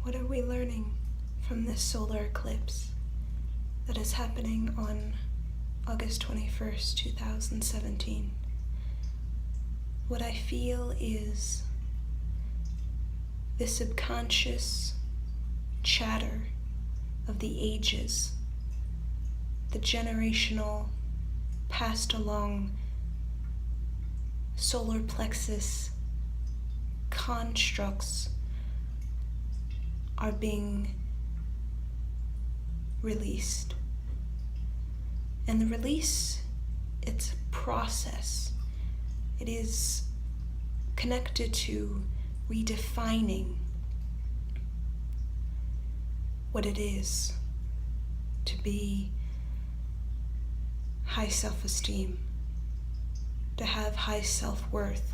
What are we learning from this solar eclipse that is happening on August 21st, 2017? What I feel is the subconscious chatter of the ages, the generational passed along solar plexus constructs are being released. And the release, it's a process. It is connected to redefining what it is to be high self-esteem, to have high self-worth.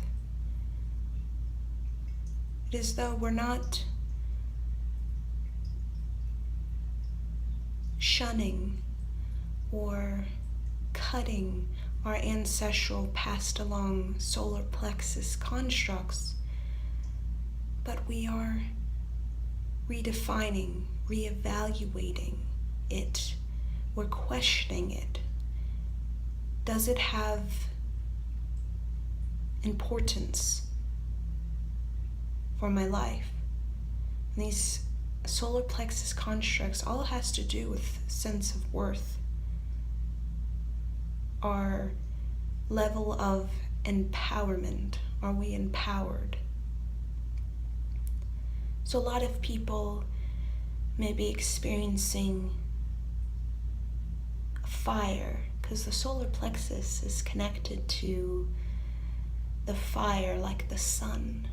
It is though we're not shunning or cutting our ancestral passed along solar plexus constructs, but we are redefining, reevaluating it. We're questioning it. Does it have importance for my life? And these solar plexus constructs, all it has to do with sense of worth, our level of empowerment. Are we empowered? So a lot of people may be experiencing fire because the solar plexus is connected to the fire, like the sun,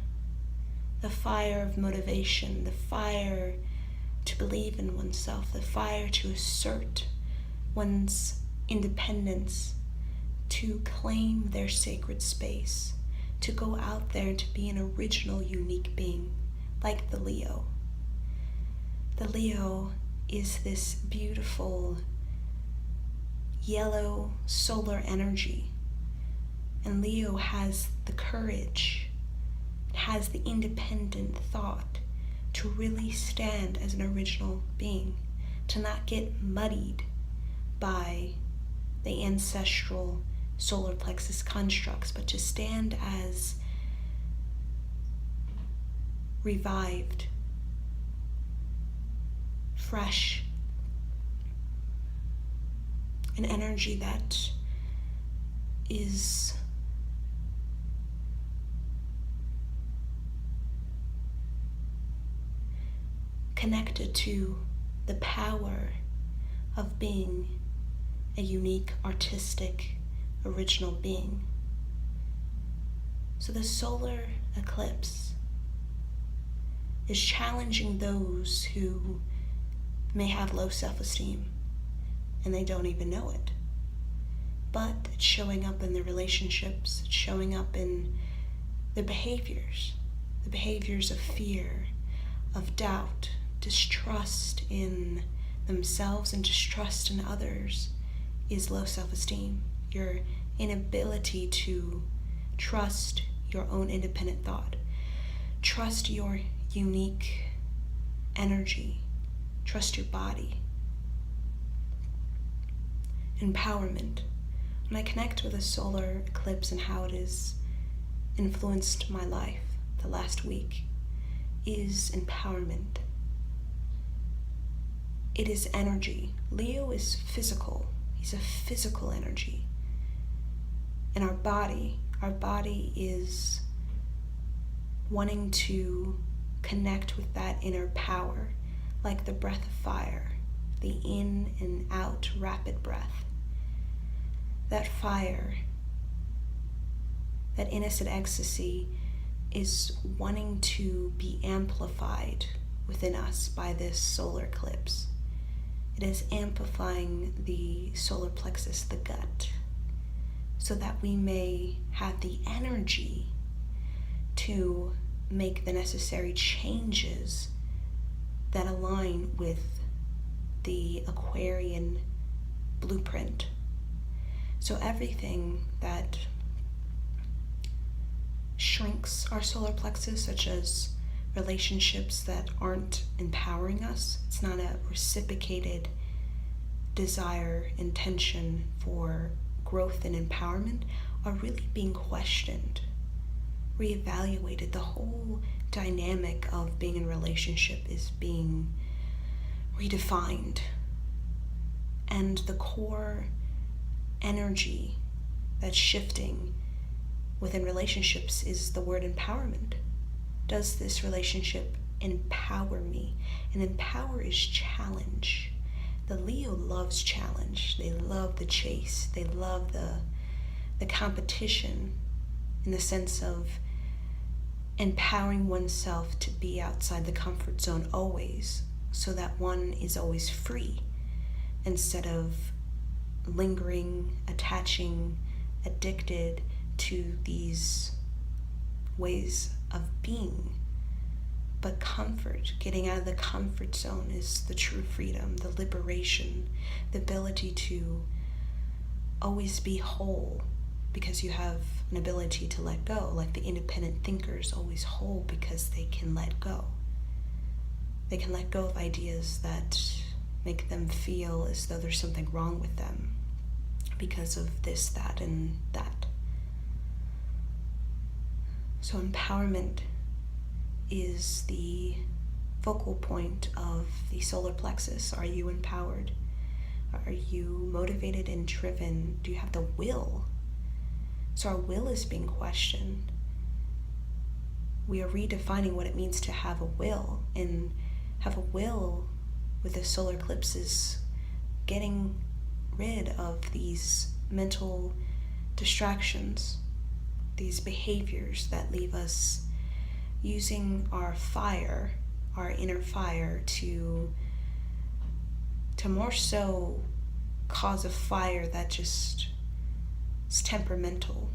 the fire of motivation, the fire to believe in oneself, the fire to assert one's independence, to claim their sacred space, to go out there to be an original, unique being, like the Leo. The Leo is this beautiful yellow solar energy, and Leo has the courage, has the independent thought to really stand as an original being, to not get muddied by the ancestral solar plexus constructs, but to stand as revived, fresh, an energy that is connected to the power of being a unique, artistic, original being. So the solar eclipse is challenging those who may have low self-esteem and they don't even know it. But it's showing up in their relationships, it's showing up in their behaviors of fear, of doubt, distrust in themselves and distrust in others is low self-esteem. Your inability to trust your own independent thought, trust your unique energy, trust your body. Empowerment. When I connect with a solar eclipse and how it has influenced my life the last week, is empowerment. It is energy. Leo is physical. He's a physical energy. And our body is wanting to connect with that inner power, like the breath of fire, the in and out rapid breath. That fire, that innocent ecstasy is wanting to be amplified within us by this solar eclipse. It is amplifying the solar plexus, the gut, so that we may have the energy to make the necessary changes that align with the Aquarian blueprint. So everything that shrinks our solar plexus, such as relationships that aren't empowering us, it's not a reciprocated desire, intention for growth and empowerment, are really being questioned, reevaluated. The whole dynamic of being in a relationship is being redefined. And the core energy that's shifting within relationships is the word empowerment. Does this relationship empower me? And empower is challenge. The Leo loves challenge. They love the chase. They love the competition, in the sense of empowering oneself to be outside the comfort zone always, so that one is always free, instead of lingering, attaching, addicted to these ways of being. But comfort, getting out of the comfort zone, is the true freedom, the liberation, the ability to always be whole because you have an ability to let go. Like the independent thinkers always whole because they can let go. They can let go of ideas that make them feel as though there's something wrong with them because of this, that, and that. So empowerment is the focal point of the solar plexus. Are you empowered? Are you motivated and driven? Do you have the will? So our will is being questioned. We are redefining what it means to have a will, and have a will with the solar eclipse is getting rid of these mental distractions, these behaviors that leave us using our fire, our inner fire, to more so cause a fire that just is temperamental,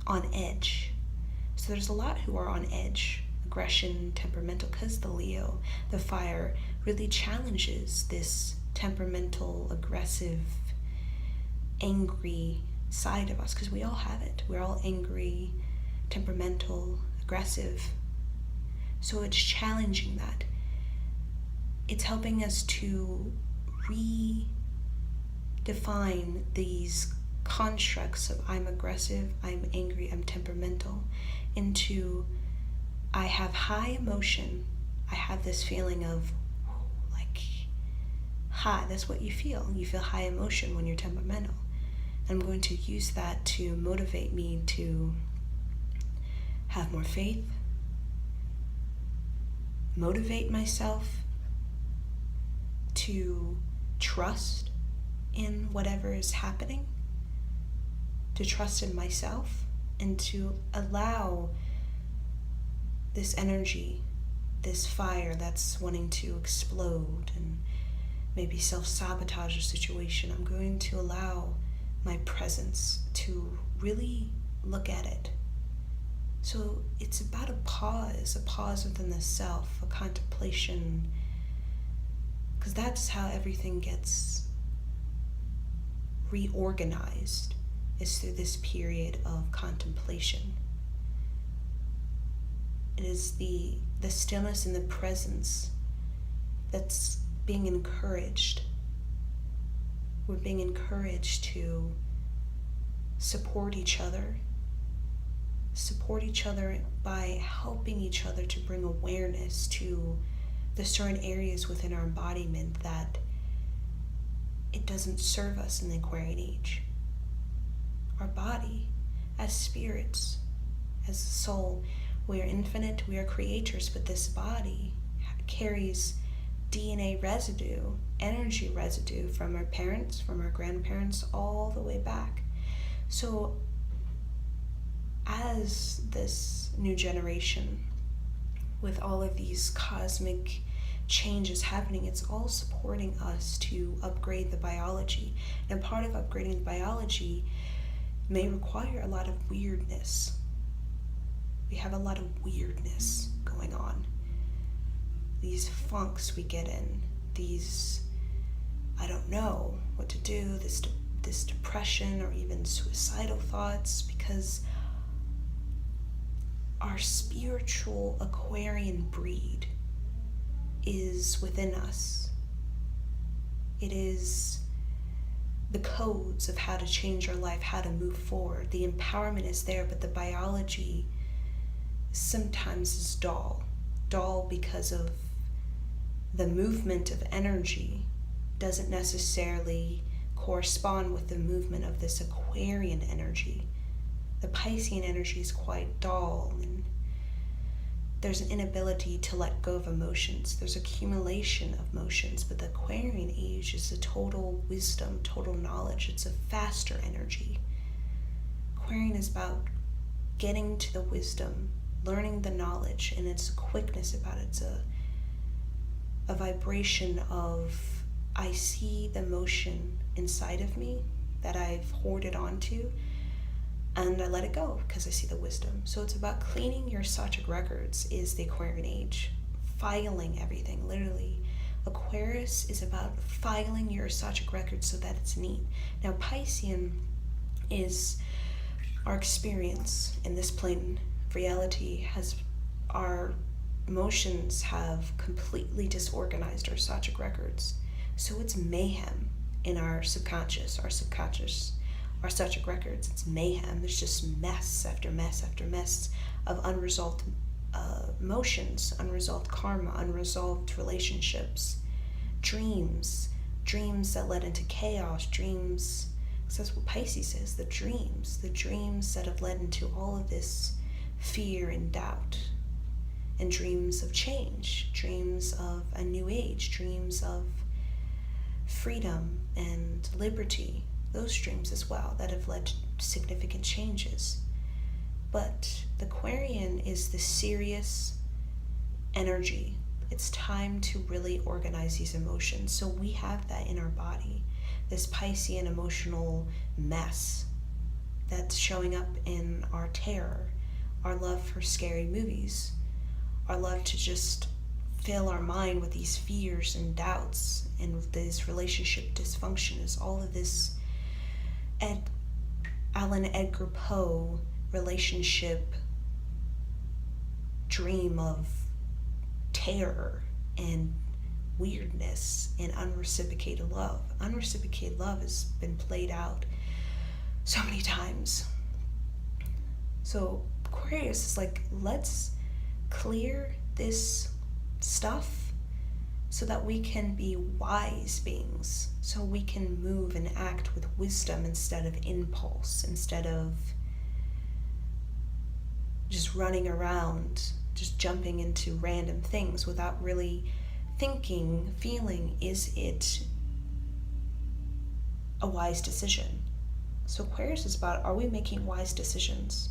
on edge. So there's a lot who are on edge, aggression, temperamental, because the Leo, the fire, really challenges this temperamental, aggressive, angry side of us, because we all have it. We're all angry, temperamental, aggressive. So it's challenging that. It's helping us to redefine these constructs of I'm aggressive, I'm angry, I'm temperamental, into I have high emotion. I have this feeling of like high. That's what you feel. You feel high emotion when you're temperamental. I'm going to use that to motivate me to have more faith, motivate myself to trust in whatever is happening, to trust in myself, and to allow this energy, this fire that's wanting to explode and maybe self-sabotage a situation. I'm going to allow my presence to really look at it. So it's about a pause within the self, a contemplation, because that's how everything gets reorganized, is through this period of contemplation. It is the stillness and the presence that's being encouraged. We're being encouraged to support each other by helping each other to bring awareness to the certain areas within our embodiment that it doesn't serve us in the Aquarian age. Our body, as spirits, as a soul, we are infinite, we are creators, but this body carries DNA residue, energy residue from our parents, from our grandparents, all the way back. So as this new generation, with all of these cosmic changes happening, it's all supporting us to upgrade the biology. And part of upgrading the biology may require a lot of weirdness. We have a lot of weirdness going on. These funks we get in, these, I don't know what to do, this depression or even suicidal thoughts, because our spiritual Aquarian breed is within us. It is the codes of how to change our life, how to move forward. The empowerment is there, but the biology sometimes is dull. Dull because of the movement of energy doesn't necessarily correspond with the movement of this Aquarian energy. The Piscean energy is quite dull, and there's an inability to let go of emotions. There's accumulation of emotions, but the Aquarian age is a total wisdom, total knowledge. It's a faster energy. Aquarian is about getting to the wisdom, learning the knowledge, and it's a quickness about it. It's a vibration of, I see the emotion inside of me that I've hoarded onto, and I let it go because I see the wisdom. So it's about cleaning your Sattvic records is the Aquarian age. Filing everything, literally. Aquarius is about filing your Sattvic records so that it's neat. Now Piscean is our experience in this plane of reality. Our emotions have completely disorganized our Sattvic records. So it's mayhem in our subconscious, our Sattvic records. It's mayhem. There's just mess after mess after mess of unresolved emotions, unresolved karma, unresolved relationships, dreams that led into chaos, dreams, because that's what Pisces is, the dreams that have led into all of this fear and doubt, and dreams of change, dreams of a new age, dreams of freedom and liberty, those dreams as well that have led to significant changes. But the Aquarian is the serious energy. It's time to really organize these emotions. So we have that in our body, this Piscean emotional mess that's showing up in our terror, our love for scary movies, our love to just fill our mind with these fears and doubts and with this relationship dysfunction. Is all of this Alan Edgar Poe relationship dream of terror and weirdness and unreciprocated love. Unreciprocated love has been played out so many times. So Aquarius is like, let's clear this stuff so that we can be wise beings, so we can move and act with wisdom instead of impulse, instead of just running around, just jumping into random things without really thinking, feeling, is it a wise decision? So Aquarius is about, are we making wise decisions?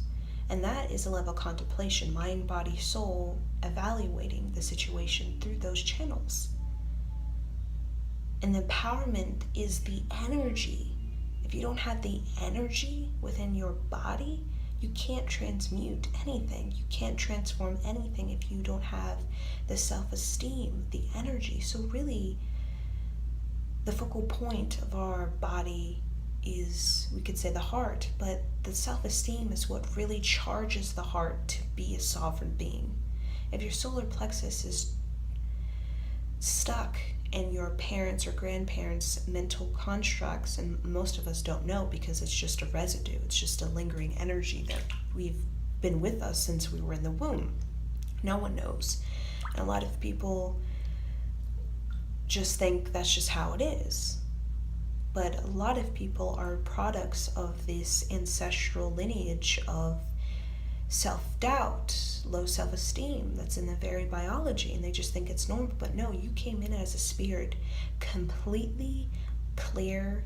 And that is a level of contemplation, mind, body, soul, evaluating the situation through those channels. And the empowerment is the energy. If you don't have the energy within your body, you can't transmute anything. You can't transform anything if you don't have the self-esteem, the energy. So really, the focal point of our body is, we could say, the heart, but the self-esteem is what really charges the heart to be a sovereign being. If your solar plexus is stuck in your parents' or grandparents' mental constructs, and most of us don't know because it's just a residue, it's just a lingering energy that we've been with us since we were in the womb. No one knows. And a lot of people just think that's just how it is. But a lot of people are products of this ancestral lineage of self-doubt, low self-esteem that's in the very biology, and they just think it's normal. But no, you came in as a spirit completely clear,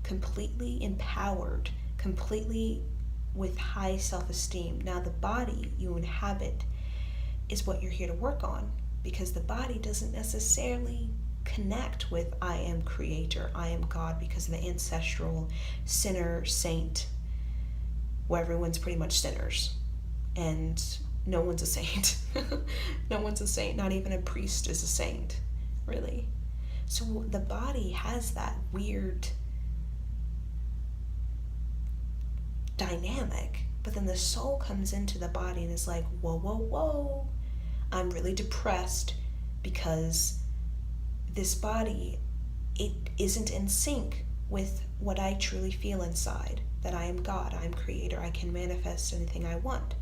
completely empowered, completely with high self-esteem. Now the body you inhabit is what you're here to work on, because the body doesn't necessarily connect with I am creator, I am God, because of the ancestral sinner saint, where everyone's pretty much sinners and no one's a saint. No one's a saint. Not even a priest is a saint, really. So the body has that weird dynamic But then the soul comes into the body and is like, whoa, whoa, whoa, I'm really depressed because this body, it isn't in sync with what I truly feel inside, that I am God, I'm creator, I can manifest anything I want.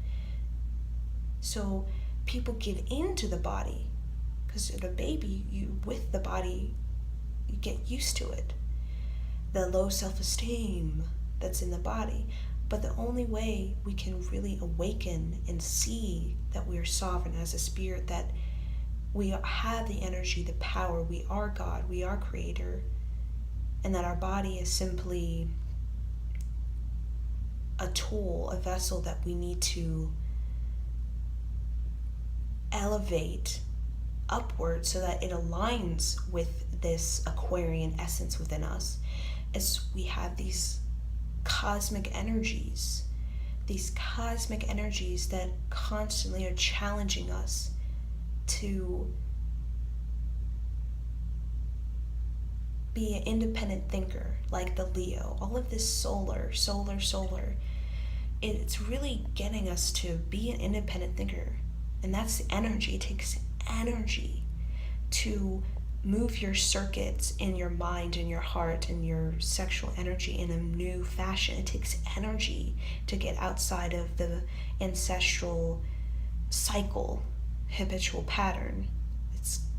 So people give into the body, because as a baby, you with the body, you get used to it. The low self-esteem that's in the body. But the only way we can really awaken and see that we are sovereign as a spirit, that we have the energy, the power, we are God, we are creator, and that our body is simply a tool, a vessel that we need to elevate upward so that it aligns with this Aquarian essence within us, as we have these cosmic energies that constantly are challenging us to be an independent thinker, like the Leo. All of this solar, it's really getting us to be an independent thinker. And that's the energy. It takes energy to move your circuits in your mind and your heart and your sexual energy in a new fashion. It takes energy to get outside of the ancestral cycle, habitual pattern.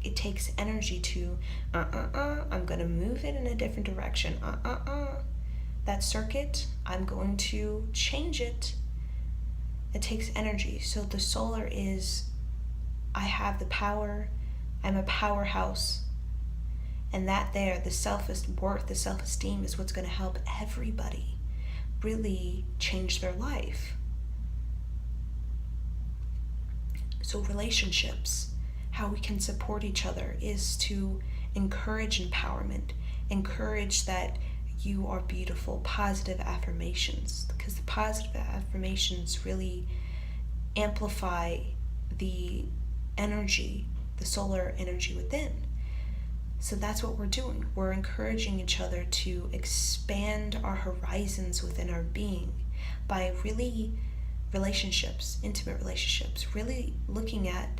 It takes energy to, I'm going to move it in a different direction. That circuit, I'm going to change it. It takes energy. So the solar is, I have the power, I'm a powerhouse. And that there, the self-worth, the self-esteem is what's going to help everybody really change their life. So relationships, how we can support each other, is to encourage empowerment, encourage that you are beautiful, positive affirmations, because the positive affirmations really amplify the energy, the solar energy within. So that's what we're doing. We're encouraging each other to expand our horizons within our being by really relationships, intimate relationships, really looking at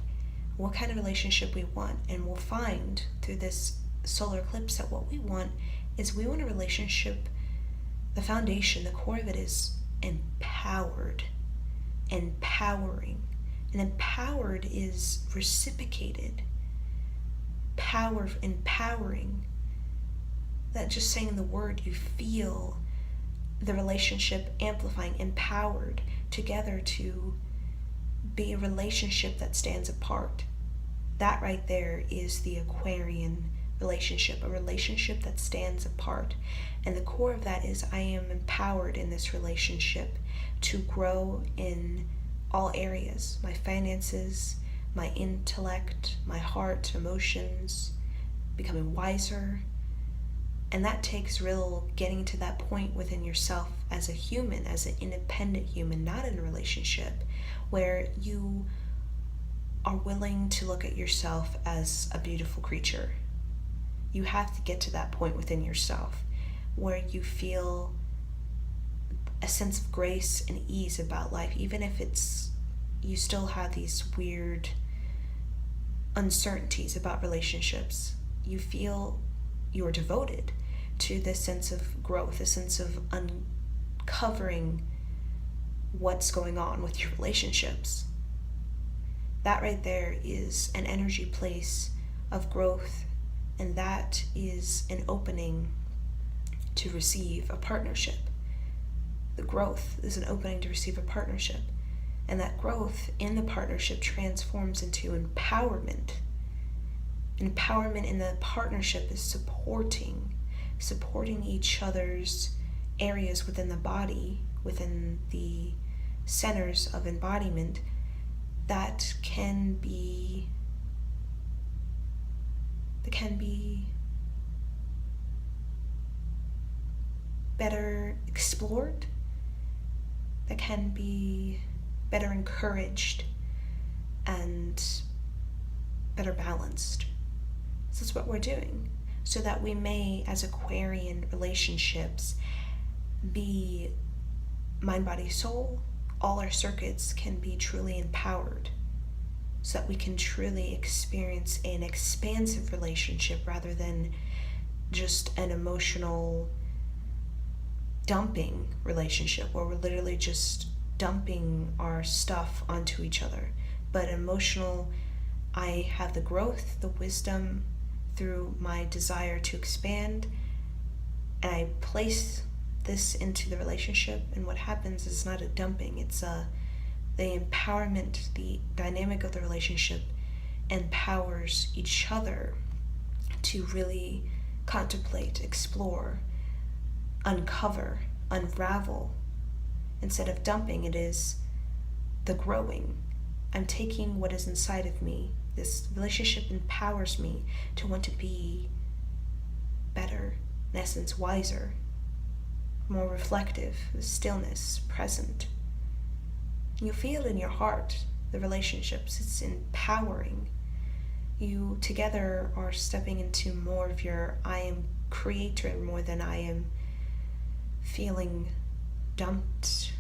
what kind of relationship we want. And we'll find through this solar eclipse that what we want is, we want a relationship, the foundation, the core of it is empowered, empowering. And empowered is reciprocated. Empowering. That just saying the word, you feel the relationship amplifying, empowered together to be a relationship that stands apart. That right there is the Aquarian relationship, a relationship that stands apart. And the core of that is, I am empowered in this relationship to grow in all areas, my finances, my intellect, my heart, emotions, becoming wiser. And that takes real getting to that point within yourself as a human, as an independent human, not in a relationship, where you are willing to look at yourself as a beautiful creature. You have to get to that point within yourself where you feel a sense of grace and ease about life, even if you still have these weird uncertainties about relationships. You feel you're devoted to this sense of growth, a sense of uncovering what's going on with your relationships. That right there is an energy place of growth, and that is an opening to receive a partnership. The growth is an opening to receive a partnership. And that growth in the partnership transforms into empowerment. Empowerment in the partnership is supporting each other's areas within the body, within the centers of embodiment that can be better explored, that can be better encouraged and better balanced. So that's what we're doing, so that we may, as Aquarian relationships, be mind, body, soul, all our circuits can be truly empowered, so that we can truly experience an expansive relationship rather than just an emotional dumping relationship where we're literally just dumping our stuff onto each other. But emotional, I have the growth, the wisdom through my desire to expand, and I place this into the relationship, and what happens is not a dumping, it's the empowerment. The dynamic of the relationship empowers each other to really contemplate, explore, uncover, unravel. Instead of dumping, it is the growing. I'm taking what is inside of me. This relationship empowers me to want to be better, in essence, wiser, more reflective, stillness, present. You feel it in your heart, the relationships. It's empowering. You together are stepping into more of your I am creator more than I am feeling dumped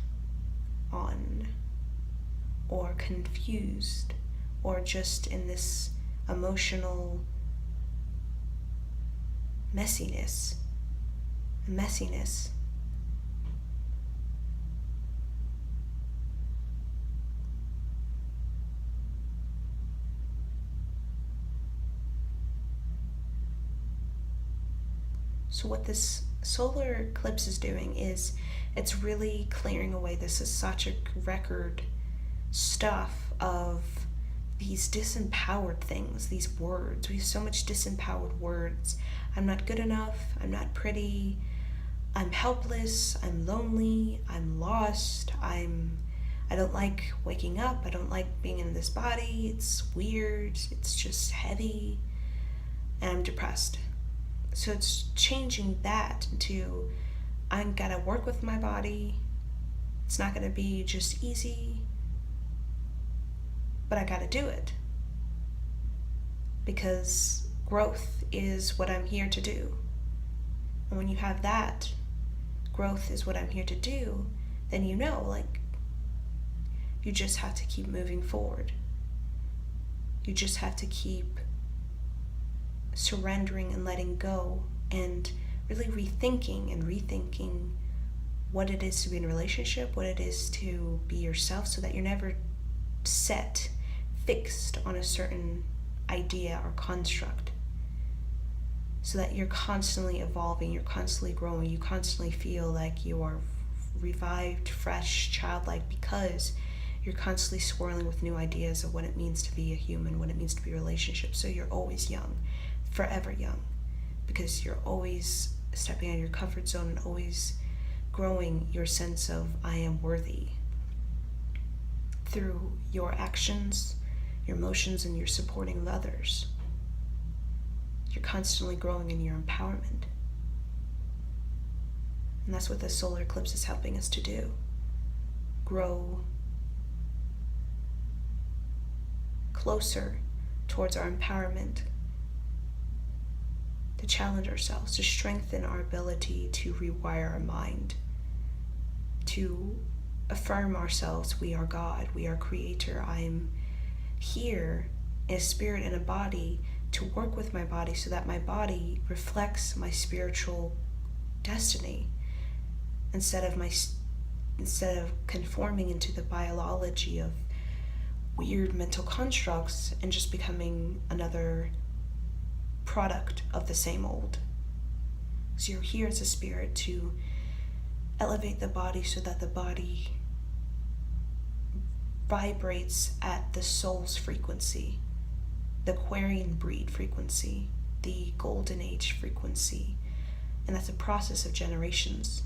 on or confused or just in this emotional messiness. So what this solar eclipse is doing is it's really clearing away this Assachic record stuff of these disempowered things, these words. We have so much disempowered words. I'm not good enough, I'm not pretty, I'm helpless, I'm lonely, I'm lost, I don't like waking up, I don't like being in this body, it's weird, it's just heavy, and I'm depressed. So it's changing that to I gotta work with my body. It's not gonna be just easy, but I gotta do it. Because growth is what I'm here to do. And when you have that, growth is what I'm here to do, then you know, like, you just have to keep moving forward. You just have to keep surrendering and letting go and really rethinking what it is to be in a relationship, what it is to be yourself, so that you're never fixed on a certain idea or construct, so that you're constantly evolving, you're constantly growing, you constantly feel like you are revived, fresh, childlike, because you're constantly swirling with new ideas of what it means to be a human, what it means to be a relationship. So you're always young, forever young, because you're always stepping out of your comfort zone and always growing your sense of I am worthy through your actions, your emotions, and your supporting of others. You're constantly growing in your empowerment. And that's what the solar eclipse is helping us to do. Grow closer towards our empowerment, to challenge ourselves, to strengthen our ability to rewire our mind, to affirm ourselves, we are God, we are creator, I'm here in a spirit and a body to work with my body so that my body reflects my spiritual destiny instead of conforming into the biology of weird mental constructs and just becoming another product of the same old. So you're here as a spirit to elevate the body so that the body vibrates at the soul's frequency, the Aquarian breed frequency, the golden age frequency, and that's a process of generations.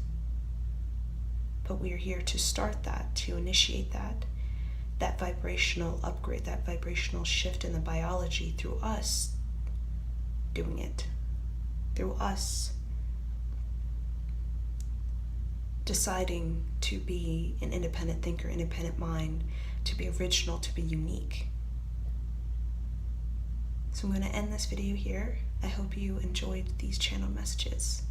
But we are here to start that, to initiate that vibrational upgrade, that vibrational shift in the biology through us doing it, through us deciding to be an independent thinker, independent mind, to be original, to be unique. So I'm going to end this video here. I hope you enjoyed these channel messages.